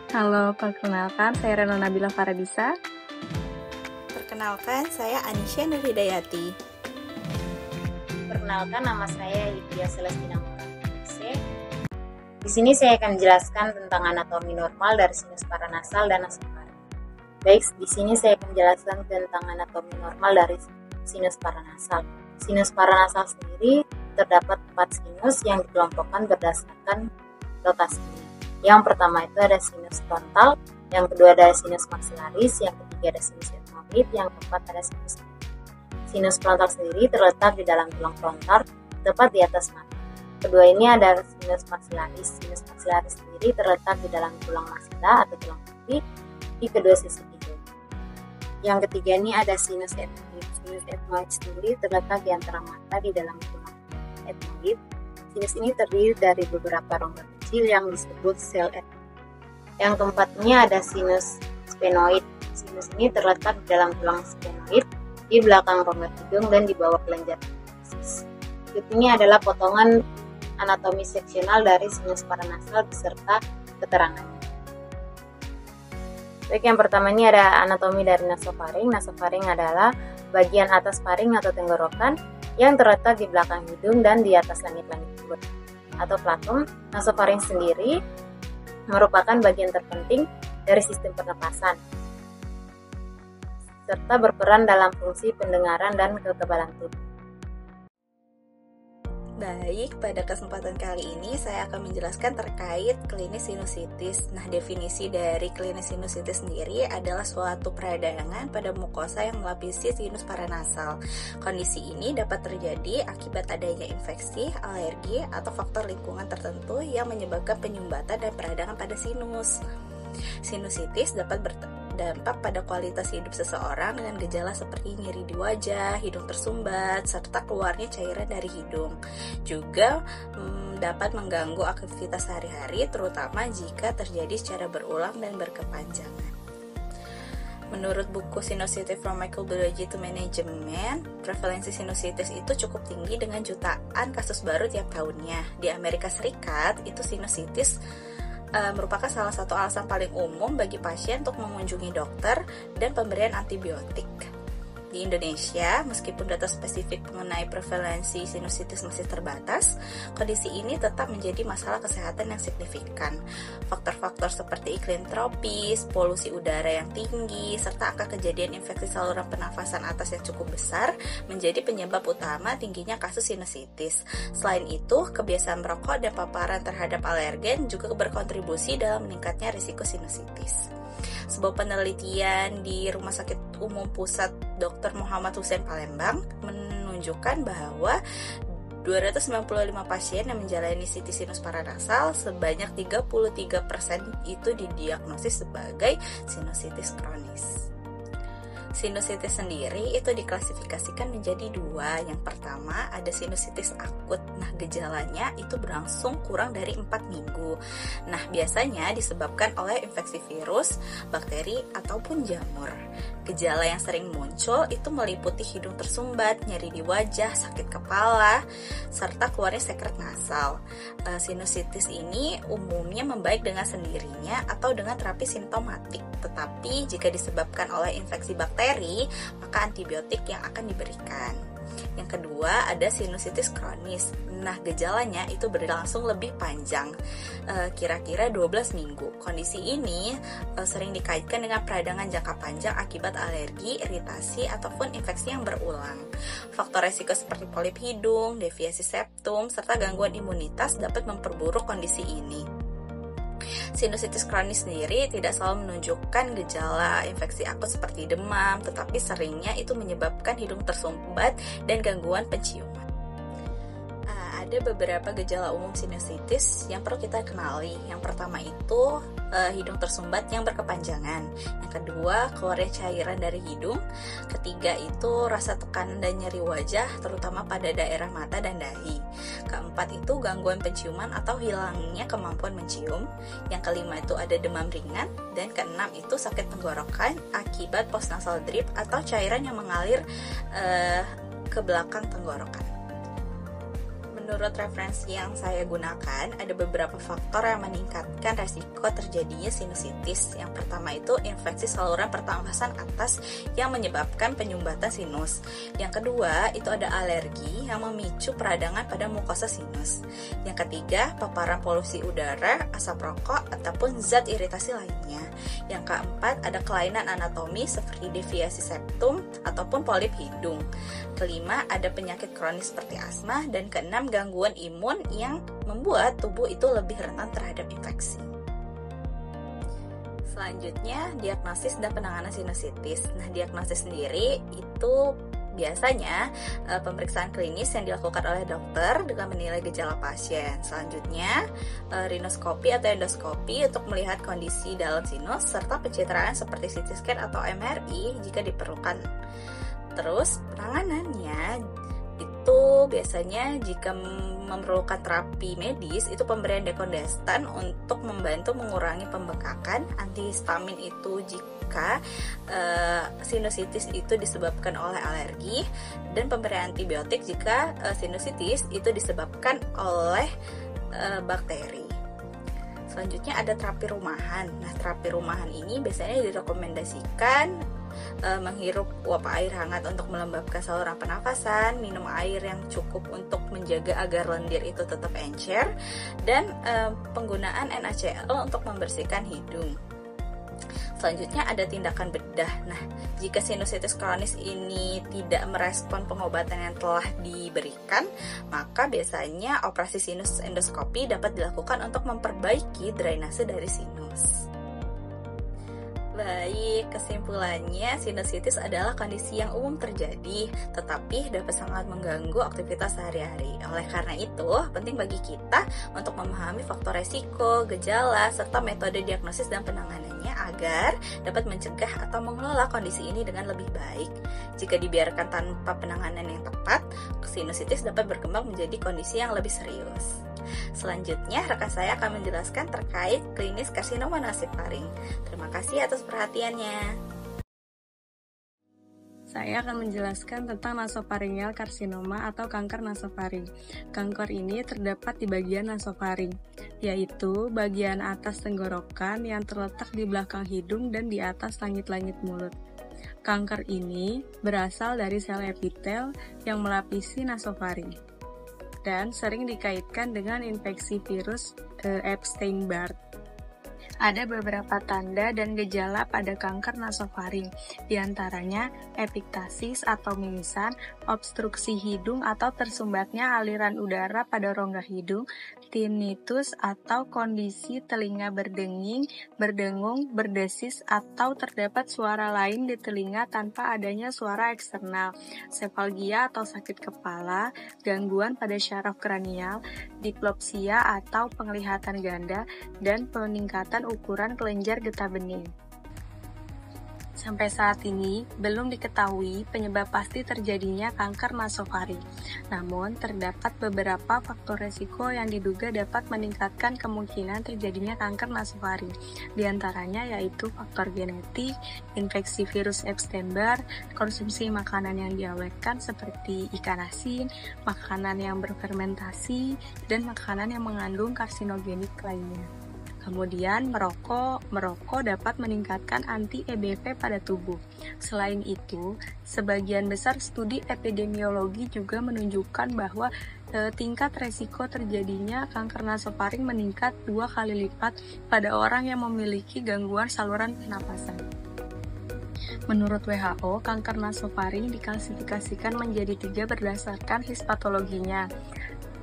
Halo, perkenalkan saya Reno Nabila Faradisa. Perkenalkan, saya Anisya Nur Hidayati. Perkenalkan, nama saya Lydia Celestina Murase. Di sini saya akan menjelaskan tentang anatomi normal dari sinus paranasal dan nasofaring. Baik, di sini saya akan menjelaskan tentang anatomi normal dari sinus paranasal. Sinus paranasal sendiri terdapat 4 sinus yang dikelompokkan berdasarkan lokasinya. Yang pertama itu ada sinus frontal, yang kedua ada sinus maxillaris, yang ketiga ada sinus etmoid, yang keempat ada sinus. Sinus frontal sendiri terletak di dalam tulang frontal, tepat di atas mata. Kedua ini ada sinus maxillaris. Sinus maxillaris sendiri terletak di dalam tulang maksila atau tulang putih di kedua sisi hidung. Yang ketiga ini ada sinus etmoid. Sinus etmoid sendiri terletak di antara mata di dalam tulang etmoid. Sinus ini terdiri dari beberapa rongga kecil yang disebut sel etmoid. Yang keempat ini ada sinus sphenoid. Sinus ini terletak di dalam tulang sphenoid, di belakang rongga hidung dan di bawah kelenjar sinus. Berikut ini adalah potongan anatomi seksional dari sinus paranasal beserta keterangannya. Baik, yang pertama ini ada anatomi dari nasofaring. Nasofaring adalah bagian atas faring atau tenggorokan yang terletak di belakang hidung dan di atas langit-langit perut atau platum. Nasofaring sendiri merupakan bagian terpenting dari sistem pernapasan serta berperan dalam fungsi pendengaran dan kekebalan tubuh. Baik, pada kesempatan kali ini saya akan menjelaskan terkait klinis sinusitis. Nah, definisi dari klinis sinusitis sendiri adalah suatu peradangan pada mukosa yang melapisi sinus paranasal. Kondisi ini dapat terjadi akibat adanya infeksi, alergi, atau faktor lingkungan tertentu yang menyebabkan penyumbatan dan peradangan pada sinus. Sinusitis dapat berdampak pada kualitas hidup seseorang dengan gejala seperti nyeri di wajah, hidung tersumbat, serta keluarnya cairan dari hidung. Juga dapat mengganggu aktivitas sehari-hari, terutama jika terjadi secara berulang dan berkepanjangan. Menurut buku Sinusitis from Microbiology to Management, prevalensi sinusitis itu cukup tinggi dengan jutaan kasus baru tiap tahunnya. Di Amerika Serikat, itu sinusitis merupakan salah satu alasan paling umum bagi pasien untuk mengunjungi dokter dan pemberian antibiotik. Di Indonesia, meskipun data spesifik mengenai prevalensi sinusitis masih terbatas, kondisi ini tetap menjadi masalah kesehatan yang signifikan. Faktor-faktor seperti iklim tropis, polusi udara yang tinggi, serta angka kejadian infeksi saluran pernafasan atas yang cukup besar menjadi penyebab utama tingginya kasus sinusitis. Selain itu, kebiasaan merokok dan paparan terhadap alergen juga berkontribusi dalam meningkatnya risiko sinusitis. Sebuah penelitian di Rumah Sakit Umum Pusat Dr. Muhammad Hussein Palembang menunjukkan bahwa 295 pasien yang menjalani CT sinus paranasal sebanyak 33% itu didiagnosis sebagai sinusitis kronis. Sinusitis sendiri itu diklasifikasikan menjadi 2. Yang pertama ada sinusitis akut. Nah, gejalanya itu berlangsung kurang dari 4 minggu. Nah, biasanya disebabkan oleh infeksi virus, bakteri, ataupun jamur. Gejala yang sering muncul itu meliputi hidung tersumbat, nyeri di wajah, sakit kepala, serta keluarnya sekret nasal. Sinusitis ini umumnya membaik dengan sendirinya atau dengan terapi simptomatik. Tetapi jika disebabkan oleh infeksi bakteri, maka antibiotik yang akan diberikan. Yang kedua ada sinusitis kronis. Nah, gejalanya itu berlangsung lebih panjang, kira-kira 12 minggu. Kondisi ini sering dikaitkan dengan peradangan jangka panjang akibat alergi, iritasi, ataupun infeksi yang berulang. Faktor resiko seperti polip hidung, deviasi septum, serta gangguan imunitas dapat memperburuk kondisi ini. Sinusitis kronis sendiri tidak selalu menunjukkan gejala infeksi akut seperti demam, tetapi seringnya itu menyebabkan hidung tersumbat dan gangguan penciuman. Ada beberapa gejala umum sinusitis yang perlu kita kenali. Yang pertama itu hidung tersumbat yang berkepanjangan. Yang kedua, keluarnya cairan dari hidung. Ketiga itu rasa tekanan dan nyeri wajah, terutama pada daerah mata dan dahi. Keempat itu gangguan penciuman atau hilangnya kemampuan mencium. Yang kelima itu ada demam ringan. Dan keenam itu sakit tenggorokan akibat postnasal drip atau cairan yang mengalir ke belakang tenggorokan. Menurut referensi yang saya gunakan, ada beberapa faktor yang meningkatkan resiko terjadinya sinusitis. Yang pertama itu infeksi saluran pernafasan atas yang menyebabkan penyumbatan sinus. Yang kedua, itu ada alergi yang memicu peradangan pada mukosa sinus. Yang ketiga, paparan polusi udara, asap rokok, ataupun zat iritasi lainnya. Yang keempat, ada kelainan anatomi seperti deviasi septum ataupun polip hidung. Kelima, ada penyakit kronis seperti asma. Dan keenam, gangguan imun yang membuat tubuh itu lebih rentan terhadap infeksi. Selanjutnya, diagnosis dan penanganan sinusitis. Nah, diagnosis sendiri itu biasanya pemeriksaan klinis yang dilakukan oleh dokter dengan menilai gejala pasien. Selanjutnya, rinoskopi atau endoskopi untuk melihat kondisi dalam sinus serta pencitraan seperti CT scan atau MRI jika diperlukan. Terus, penanganannya itu biasanya jika memerlukan terapi medis itu pemberian dekondestan untuk membantu mengurangi pembengkakan, antihistamin itu jika sinusitis itu disebabkan oleh alergi, dan pemberian antibiotik jika sinusitis itu disebabkan oleh bakteri. Selanjutnya ada terapi rumahan. Nah, terapi rumahan ini biasanya direkomendasikan menghirup uap air hangat untuk melembabkan saluran pernafasan, minum air yang cukup untuk menjaga agar lendir itu tetap encer, dan penggunaan NaCl untuk membersihkan hidung. Selanjutnya ada tindakan bedah. Nah, jika sinusitis kronis ini tidak merespon pengobatan yang telah diberikan, maka biasanya operasi sinus endoskopi dapat dilakukan untuk memperbaiki drainase dari sinus. Baik, kesimpulannya sinusitis adalah kondisi yang umum terjadi, tetapi dapat sangat mengganggu aktivitas sehari-hari. Oleh karena itu, penting bagi kita untuk memahami faktor resiko, gejala, serta metode diagnosis dan penanganannya agar dapat mencegah atau mengelola kondisi ini dengan lebih baik. Jika dibiarkan tanpa penanganan yang tepat, sinusitis dapat berkembang menjadi kondisi yang lebih serius. Selanjutnya, rekan saya akan menjelaskan terkait klinis karsinoma nasofaring. Terima kasih atas perhatiannya. Saya akan menjelaskan tentang nasopharyngeal karsinoma atau kanker nasofaring. Kanker ini terdapat di bagian nasofaring, yaitu bagian atas tenggorokan yang terletak di belakang hidung dan di atas langit-langit mulut. Kanker ini berasal dari sel epitel yang melapisi nasofaring dan sering dikaitkan dengan infeksi virus Epstein-Barr. Ada beberapa tanda dan gejala pada kanker nasofaring, diantaranya epiktasis atau mimisan, obstruksi hidung atau tersumbatnya aliran udara pada rongga hidung, tinnitus atau kondisi telinga berdenging, berdengung, berdesis atau terdapat suara lain di telinga tanpa adanya suara eksternal, sefalgia atau sakit kepala, gangguan pada syaraf kranial, diplopsia atau penglihatan ganda, dan peningkatan ukuran kelenjar getah bening. Sampai saat ini, belum diketahui penyebab pasti terjadinya kanker nasofaring. Namun, terdapat beberapa faktor resiko yang diduga dapat meningkatkan kemungkinan terjadinya kanker nasofaring. Di antaranya yaitu faktor genetik, infeksi virus Epstein-Barr, konsumsi makanan yang diawetkan seperti ikan asin, makanan yang berfermentasi, dan makanan yang mengandung karsinogenik lainnya. Kemudian merokok dapat meningkatkan anti-EBV pada tubuh. Selain itu, sebagian besar studi epidemiologi juga menunjukkan bahwa tingkat resiko terjadinya kanker nasofaring meningkat 2 kali lipat pada orang yang memiliki gangguan saluran pernapasan. Menurut WHO, kanker nasofaring diklasifikasikan menjadi 3 berdasarkan histopatologinya,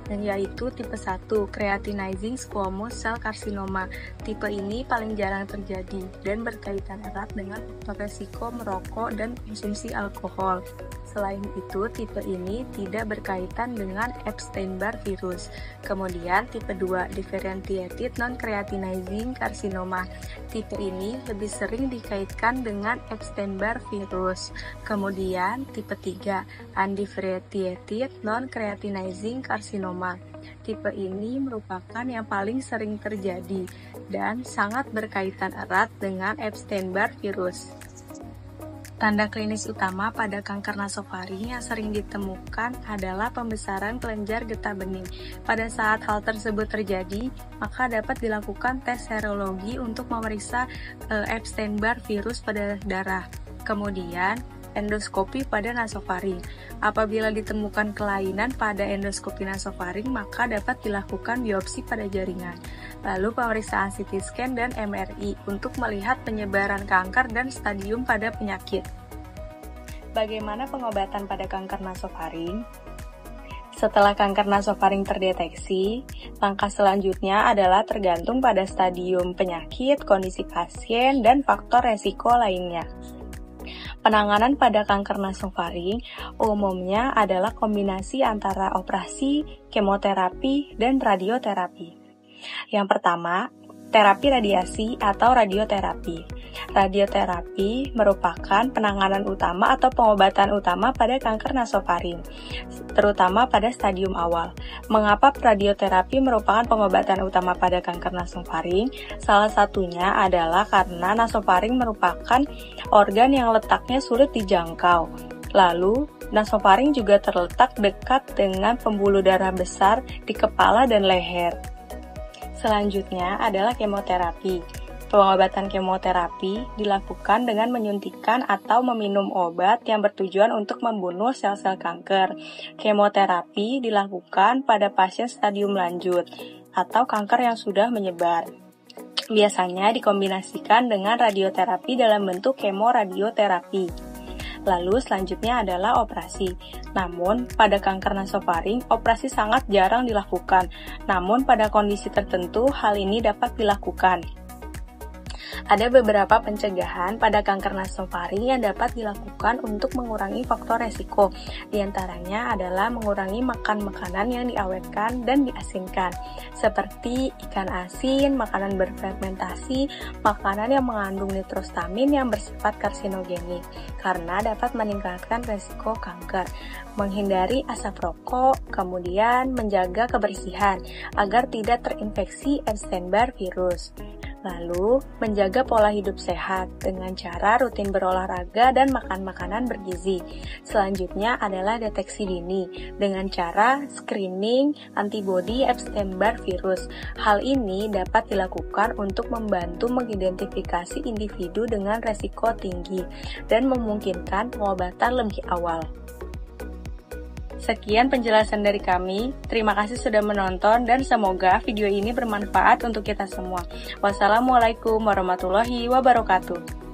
yaitu tipe 1, creatinizing squamous cell carcinoma. Tipe ini paling jarang terjadi dan berkaitan erat dengan faktor resiko merokok dan konsumsi alkohol. Selain itu, tipe ini tidak berkaitan dengan Epstein-Barr virus. Kemudian, tipe 2, differentiated non-creatinizing carcinoma. Tipe ini lebih sering dikaitkan dengan Epstein-Barr virus. Kemudian, tipe 3, undifferentiated non-creatinizing carcinoma. Tipe ini merupakan yang paling sering terjadi dan sangat berkaitan erat dengan Epstein-Barr virus. Tanda klinis utama pada kanker nasofaring yang sering ditemukan adalah pembesaran kelenjar getah bening. Pada saat hal tersebut terjadi, maka dapat dilakukan tes serologi untuk memeriksa Epstein-Barr virus pada darah. Kemudian, endoskopi pada nasofaring. Apabila ditemukan kelainan pada endoskopi nasofaring, maka dapat dilakukan biopsi pada jaringan. Lalu pemeriksaan CT scan dan MRI untuk melihat penyebaran kanker dan stadium pada penyakit. Bagaimana pengobatan pada kanker nasofaring? Setelah kanker nasofaring terdeteksi, langkah selanjutnya adalah tergantung pada stadium penyakit, kondisi pasien, dan faktor resiko lainnya. Penanganan pada kanker nasofaring umumnya adalah kombinasi antara operasi, kemoterapi, dan radioterapi. Yang pertama, terapi radiasi atau radioterapi. Radioterapi merupakan penanganan utama atau pengobatan utama pada kanker nasofaring, terutama pada stadium awal. Mengapa radioterapi merupakan pengobatan utama pada kanker nasofaring? Salah satunya adalah karena nasofaring merupakan organ yang letaknya sulit dijangkau. Lalu, nasofaring juga terletak dekat dengan pembuluh darah besar di kepala dan leher. Selanjutnya adalah kemoterapi. Pengobatan kemoterapi dilakukan dengan menyuntikkan atau meminum obat yang bertujuan untuk membunuh sel-sel kanker. Kemoterapi dilakukan pada pasien stadium lanjut atau kanker yang sudah menyebar. Biasanya dikombinasikan dengan radioterapi dalam bentuk kemoradioterapi. Lalu selanjutnya adalah operasi. Namun, pada kanker nasofaring, operasi sangat jarang dilakukan. Namun, pada kondisi tertentu, hal ini dapat dilakukan. Ada beberapa pencegahan pada kanker nasofaring yang dapat dilakukan untuk mengurangi faktor resiko. Di antaranya adalah mengurangi makan makanan yang diawetkan dan diasinkan, seperti ikan asin, makanan berfermentasi, makanan yang mengandung nitrosamin yang bersifat karsinogenik, karena dapat meningkatkan resiko kanker. Menghindari asap rokok, kemudian menjaga kebersihan agar tidak terinfeksi Epstein-Barr virus. Lalu, menjaga pola hidup sehat dengan cara rutin berolahraga dan makan makanan bergizi. Selanjutnya adalah deteksi dini dengan cara screening antibodi Epstein-Barr virus. Hal ini dapat dilakukan untuk membantu mengidentifikasi individu dengan resiko tinggi dan memungkinkan pengobatan lebih awal. Sekian penjelasan dari kami. Terima kasih sudah menonton dan semoga video ini bermanfaat untuk kita semua. Wassalamualaikum warahmatullahi wabarakatuh.